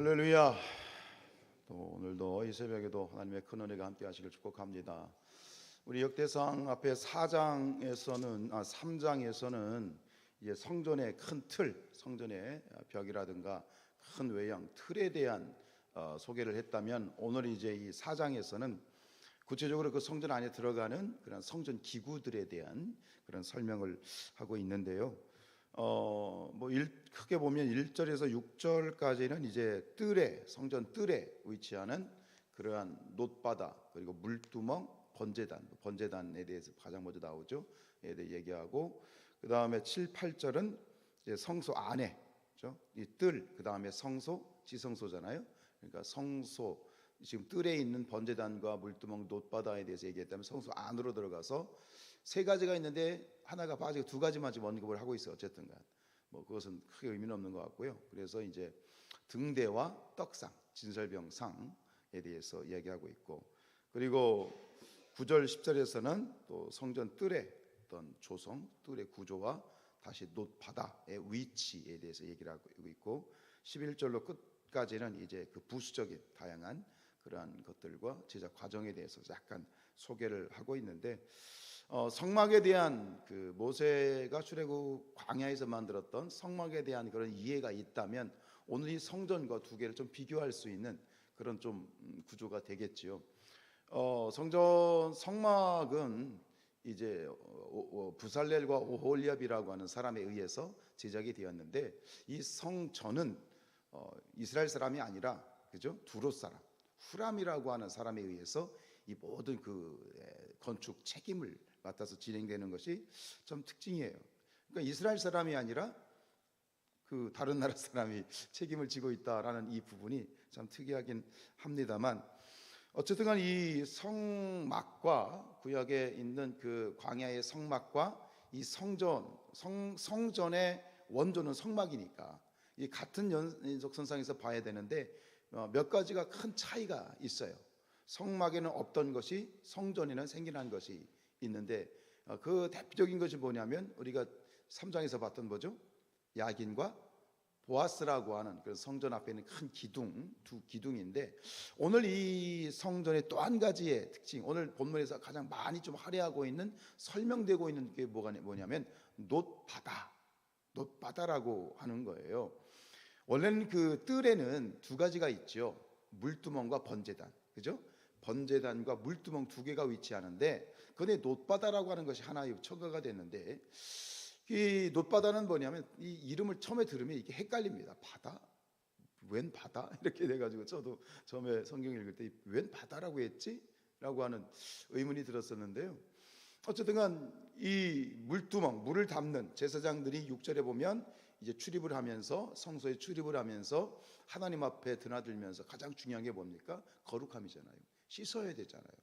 할렐루야. 또 오늘도 이 새벽에도 하나님의 큰 은혜가 함께 하시길 축복합니다. 우리 역대상 앞에 3장에서는 이제 성전의 큰 틀, 성전의 벽이라든가 큰 외형, 틀에 대한 소개를 했다면, 오늘 이제 이 4장에서는 구체적으로 그 성전 안에 들어가는 그런 성전 기구들에 대한 그런 설명을 하고 있는데요. 크게 보면 1절에서 6절까지는 이제 성전 뜰에 위치하는 그러한 놋바다, 그리고 물두멍, 번제단에 대해서 가장 먼저 나오죠. 에 대해 얘기하고, 그 다음에 7, 8절은 이제 성소 안에, 그렇죠? 이 뜰, 그 다음에 성소, 지성소잖아요. 그러니까 성소, 지금 뜰에 있는 번제단과 물두멍, 놋바다에 대해서 얘기했다면, 성소 안으로 들어가서 세 가지가 있는데 하나가 빠지고 두 가지만 지금 언급을 하고 있어요. 어쨌든간 그것은 크게 의미는 없는 것 같고요. 그래서 이제 등대와 떡상, 진설병상에 대해서 이야기하고 있고, 그리고 9절 10절에서는 또 성전 뜰의 어떤 조성, 뜰의 구조와 다시 놋바다의 위치에 대해서 얘기를 하고 있고, 11절로 끝까지는 이제 그 부수적인 다양한 그러한 것들과 제작 과정에 대해서 약간 소개를 하고 있는데, 성막에 대한 그 모세가 출애굽 광야에서 만들었던 성막에 대한 그런 이해가 있다면, 오늘 이 성전과 두 개를 좀 비교할 수 있는 그런 좀 구조가 되겠지요. 성막은 이제 부살렐과 오홀리압이라고 하는 사람에 의해서 제작이 되었는데, 이 성전은 이스라엘 사람이 아니라, 그죠? 두롯 사람, 후람이라고 하는 사람에 의해서 이 모든 그 건축 책임을 맡아서 진행되는 것이 좀 특징이에요. 그러니까 이스라엘 사람이 아니라 그 다른 나라 사람이 책임을 지고 있다라는 이 부분이 참 특이하긴 합니다만, 어쨌든 간 이 성막과 구약에 있는 그 광야의 성막과 이 성전의 원조는 성막이니까 이 같은 연속선상에서 봐야 되는데, 몇 가지가 큰 차이가 있어요. 성막에는 없던 것이 성전에는 생겨난 것이 있는데, 그 대표적인 것이 뭐냐면, 우리가 3장에서 봤던 뭐죠? 야긴과 보아스라고 하는 그 성전 앞에 있는 큰 기둥, 두 기둥인데, 오늘 이 성전의 또 한 가지의 특징, 오늘 본문에서 가장 많이 좀 할애하고 있는, 설명되고 있는 게 뭐냐면 놋바다라고 하는 거예요. 원래는 그 뜰에는 두 가지가 있죠. 물두멍과 번제단, 그죠? 번제단과 물두멍 두 개가 위치하는데, 그런데 놋바다라고 하는 것이 하나 첨가가 됐는데, 이 놋바다는 뭐냐면, 이 이름을 처음에 들으면 이게 헷갈립니다. 바다? 웬 바다? 이렇게 돼가지고 저도 처음에 성경 읽을 때 웬 바다라고 했지? 라고 하는 의문이 들었었는데요. 어쨌든 이 물두멍, 물을 담는 제사장들이 6절에 보면 이제 출입을 하면서, 성소에 출입을 하면서 하나님 앞에 드나들면서 가장 중요한 게 뭡니까? 거룩함이잖아요. 씻어야 되잖아요.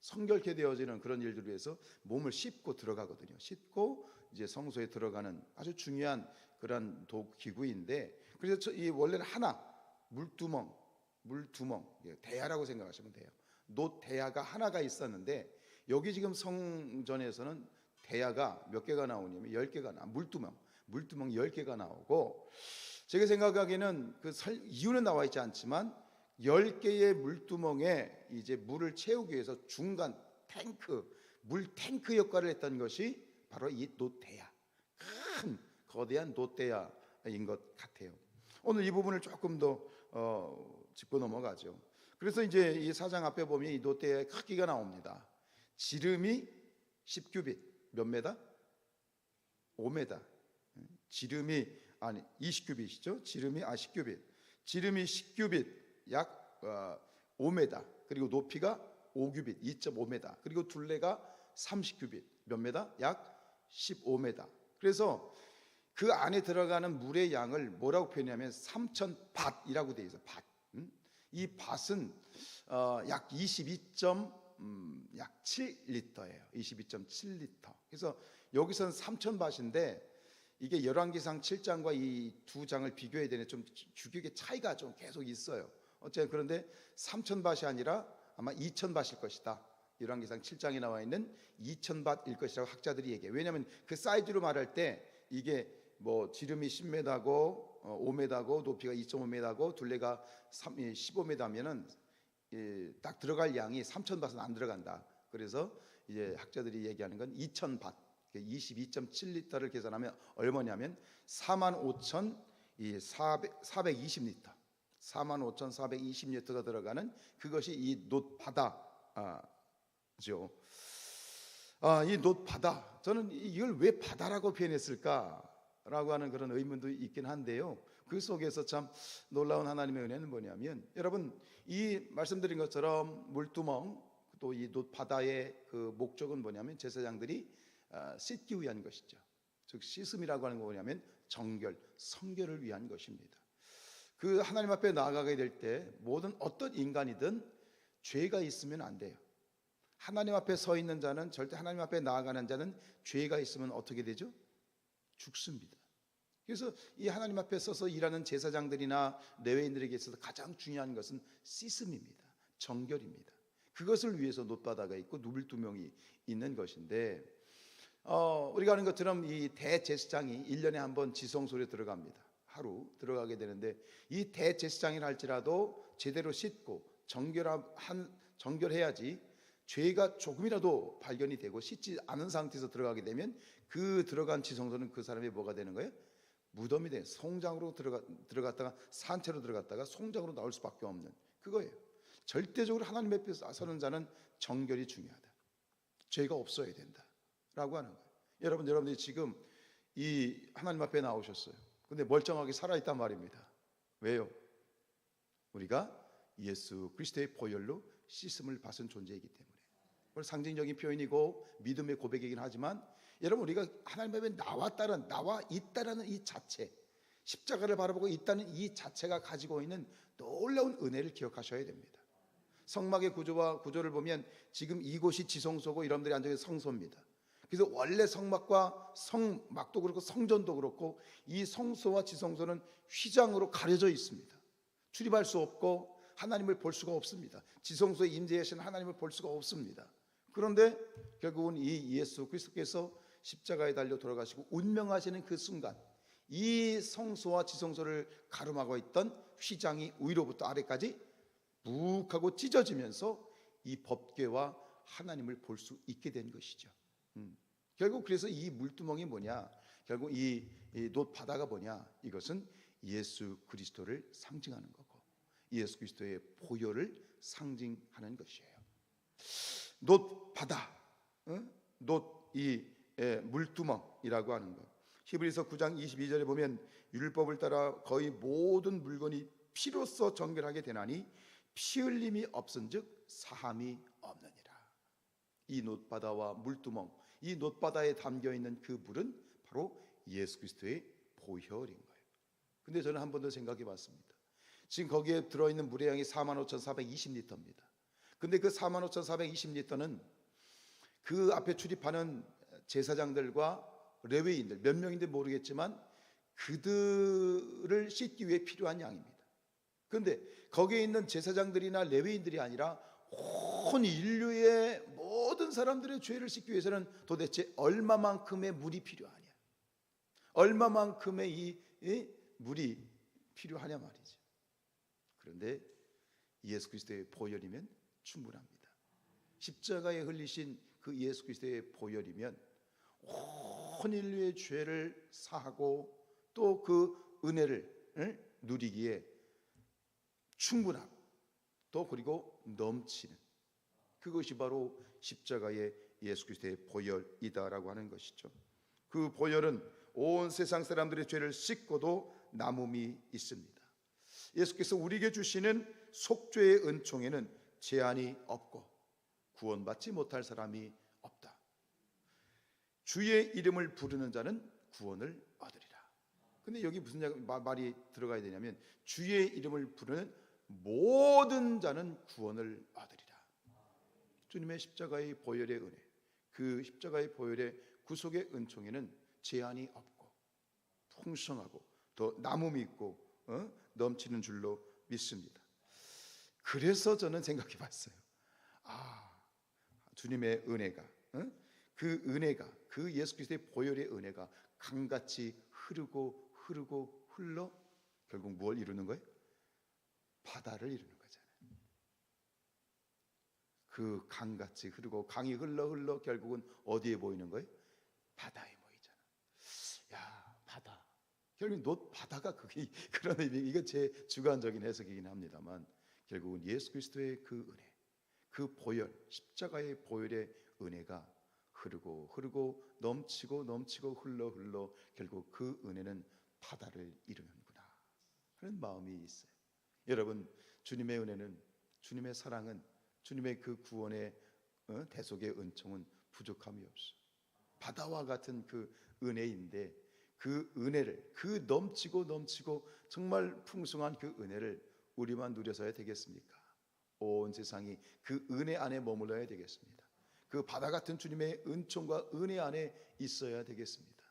성결케 되어지는 그런 일들을 위해서 몸을 씻고 들어가거든요. 씻고 이제 성소에 들어가는 아주 중요한 그런 기구인데, 그래서 이 원래는 하나, 물두멍, 대야라고 생각하시면 돼요. 놋대야가 하나가 있었는데, 여기 지금 성전에서는 대야가 몇 개가 나오냐면 10개가 물두멍 10개가 나오고, 제가 생각하기에는 그 이유는 나와 있지 않지만 10개의 물두멍에 이제 물을 채우기 위해서 중간 물 탱크 역할을 했던 것이 바로 이 놋대야, 큰 거대한 놋대야인 것 같아요. 오늘 이 부분을 조금 더 짚고 넘어가죠. 그래서 이제 이 4장 앞에 보면 이 놋대야의 크기가 나옵니다. 지름이 10규빗, 몇 메다? 5메다. 지름이 20규빗이죠. 지름이 10규빗. 지름이 10규빗, 약 5m, 그리고 높이가 5규빗, 2.5m, 그리고 둘레가 30규빗, 몇 메다? 약 15m. 그래서 그 안에 들어가는 물의 양을 뭐라고 표현하냐면 3,000밭이라고 되어 있어요. 밭. 이 밭은 약 22.7리터예요. 22.7리터. 그래서 여기서는 3,000밭인데, 이게 열왕기상 7장과 이 두 장을 비교해야 되는데 좀 규격의 차이가 좀 계속 있어요. 어쨌든 그런데 3,000밭이 아니라 아마 2,000밭일 것이다. 열왕기상 7장에 나와 있는 2,000밭일 것이라고 학자들이 얘기해요. 왜냐하면 그 사이즈로 말할 때 이게 뭐 지름이 10m고 5m고 높이가 2.5m고 둘레가 15m면은 딱 들어갈 양이 3,000밭은 안 들어간다. 그래서 이제 학자들이 얘기하는 건 2,000밭, 22.7리터를 계산하면 얼마냐면 45,420리터, 45,420리터가 들어가는 그것이 이 놋바다죠. 이 놋바다, 저는 이걸 왜 바다라고 표현했을까라고 하는 그런 의문도 있긴 한데요. 그 속에서 참 놀라운 하나님의 은혜는 뭐냐면, 여러분 이 말씀드린 것처럼 물두멍 또 이 놋바다의 그 목적은 뭐냐면 제사장들이 씻기 위한 것이죠. 즉 씻음이라고 하는 거 뭐냐면 정결, 성결을 위한 것입니다. 그 하나님 앞에 나아가게 될 때 모든 어떤 인간이든 죄가 있으면 안 돼요. 하나님 앞에 서 있는 자는, 절대 하나님 앞에 나아가는 자는 죄가 있으면 어떻게 되죠? 죽습니다. 그래서 이 하나님 앞에 서서 일하는 제사장들이나 레위인들에게 있어서 가장 중요한 것은 씻음입니다. 정결입니다. 그것을 위해서 놋바다가 있고 물두멍이 있는 것인데, 우리가 아는 것처럼 이 대제사장이 1년에 한 번 지성소에 들어갑니다. 하루 들어가게 되는데, 이 대제사장이라 할지라도 제대로 씻고 정결해야지 죄가 조금이라도 발견이 되고 씻지 않은 상태에서 들어가게 되면 그 들어간 지성소는 그 사람이 뭐가 되는 거예요? 무덤이 돼. 송장으로 들어갔다가 산채로 들어갔다가 송장으로 나올 수밖에 없는 그거예요. 절대적으로 하나님 앞에 서는 자는 정결이 중요하다. 죄가 없어야 된다라고 하는 거예요. 여러분들이 지금 이 하나님 앞에 나오셨어요. 근데 멀쩡하게 살아있단 말입니다. 왜요? 우리가 예수 그리스도의 보혈로 씻음을 받은 존재이기 때문에. 그건 상징적인 표현이고 믿음의 고백이긴 하지만, 여러분 우리가 하나님 앞에 나와 있다라는 이 자체, 십자가를 바라보고 있다는 이 자체가 가지고 있는 놀라운 은혜를 기억하셔야 됩니다. 성막의 구조를 보면 지금 이곳이 지성소고 여러분들이 앉아 있는 성소입니다. 그래서 원래 성막과 성막도 그렇고 성전도 그렇고 이 성소와 지성소는 휘장으로 가려져 있습니다. 출입할 수 없고 하나님을 볼 수가 없습니다. 지성소에 임재하신 하나님을 볼 수가 없습니다. 그런데 결국은 이 예수 그리스도께서 십자가에 달려 돌아가시고 운명하시는 그 순간, 이 성소와 지성소를 가름하고 있던 휘장이 위로부터 아래까지 묵하고 찢어지면서 이 법궤와 하나님을 볼 수 있게 된 것이죠. 결국 그래서 이 물두멍이 뭐냐, 결국 이 놋바다가 뭐냐, 이것은 예수 그리스도를 상징하는 거고 예수 그리스도의 보혈을 상징하는 것이에요. 놋바다, 물두멍이라고 하는 것. 히브리서 9장 22절에 보면 율법을 따라 거의 모든 물건이 피로써 정결하게 되나니 피 흘림이 없은즉 사함이 없느니라. 이 놋바다와 물두멍, 이 놋바다에 담겨 있는 그 물은 바로 예수 그리스도의 보혈인 거예요. 근데 저는 한 번 더 생각해 봤습니다. 지금 거기에 들어있는 물의 양이 45,420리터입니다. 근데 그 45,420리터는 그 앞에 출입하는 제사장들과 레위인들 몇 명인지 모르겠지만 그들을 씻기 위해 필요한 양입니다. 그런데 거기에 있는 제사장들이나 레위인들이 아니라 온 인류의 모든 사람들의 죄를 씻기 위해서는 도대체 얼마만큼의 물이 필요하냐, 얼마만큼의 이 물이 필요하냐 말이죠. 그런데 예수 그리스도의 보혈이면 충분합니다. 십자가에 흘리신 그 예수 그리스도의 보혈이면 온 인류의 죄를 사하고 또 그 은혜를 누리기에 충분하고 또 그리고 넘치는, 그것이 바로 십자가의 예수 그리스도의 보혈이다라고 하는 것이죠. 그 보혈은 온 세상 사람들의 죄를 씻고도 남음이 있습니다. 예수께서 우리에게 주시는 속죄의 은총에는 제한이 없고 구원받지 못할 사람이 없다. 주의 이름을 부르는 자는 구원을 얻으리라. 근데 여기 무슨 말이 들어가야 되냐면 주의 이름을 부르는 모든 자는 구원을 얻으리라. 주님의 십자가의 보혈의 은혜, 그 십자가의 보혈의 구속의 은총에는 제한이 없고 풍성하고 더 남음이 있고 넘치는 줄로 믿습니다. 그래서 저는 생각해 봤어요. 주님의 은혜가, 그 은혜가, 그 예수 그리스도의 보혈의 은혜가 강같이 흐르고 흘러 결국 뭘 이루는 거예요? 바다를 이루는 거잖아요. 그 강같이 흐르고 강이 흘러 결국은 어디에 보이는 거예요? 바다에 보이잖아. 야, 바다. 결국 바다가 그게 그런 의미. 이건 제 주관적인 해석이긴 합니다만 결국은 예수 그리스도의 그 은혜, 그 보혈, 십자가의 보혈의 은혜가 흐르고 넘치고 흘러 결국 그 은혜는 바다를 이루는구나 하는 마음이 있어요. 여러분, 주님의 은혜는, 주님의 사랑은, 주님의 그 구원의 대속의 은총은 부족함이 없어. 바다와 같은 그 은혜인데 그 은혜를, 그 넘치고 정말 풍성한 그 은혜를 우리만 누려서야 되겠습니까? 온 세상이 그 은혜 안에 머물러야 되겠습니다. 그 바다 같은 주님의 은총과 은혜 안에 있어야 되겠습니다.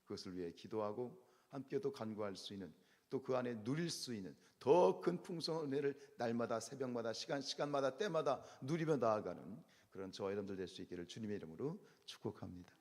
그것을 위해 기도하고 함께 또 간구할 수 있는, 또 그 안에 누릴 수 있는 더 큰 풍성한 은혜를 날마다 새벽마다 시간마다 때마다 누리며 나아가는 그런 저와 여러분들 될 수 있기를 주님의 이름으로 축복합니다.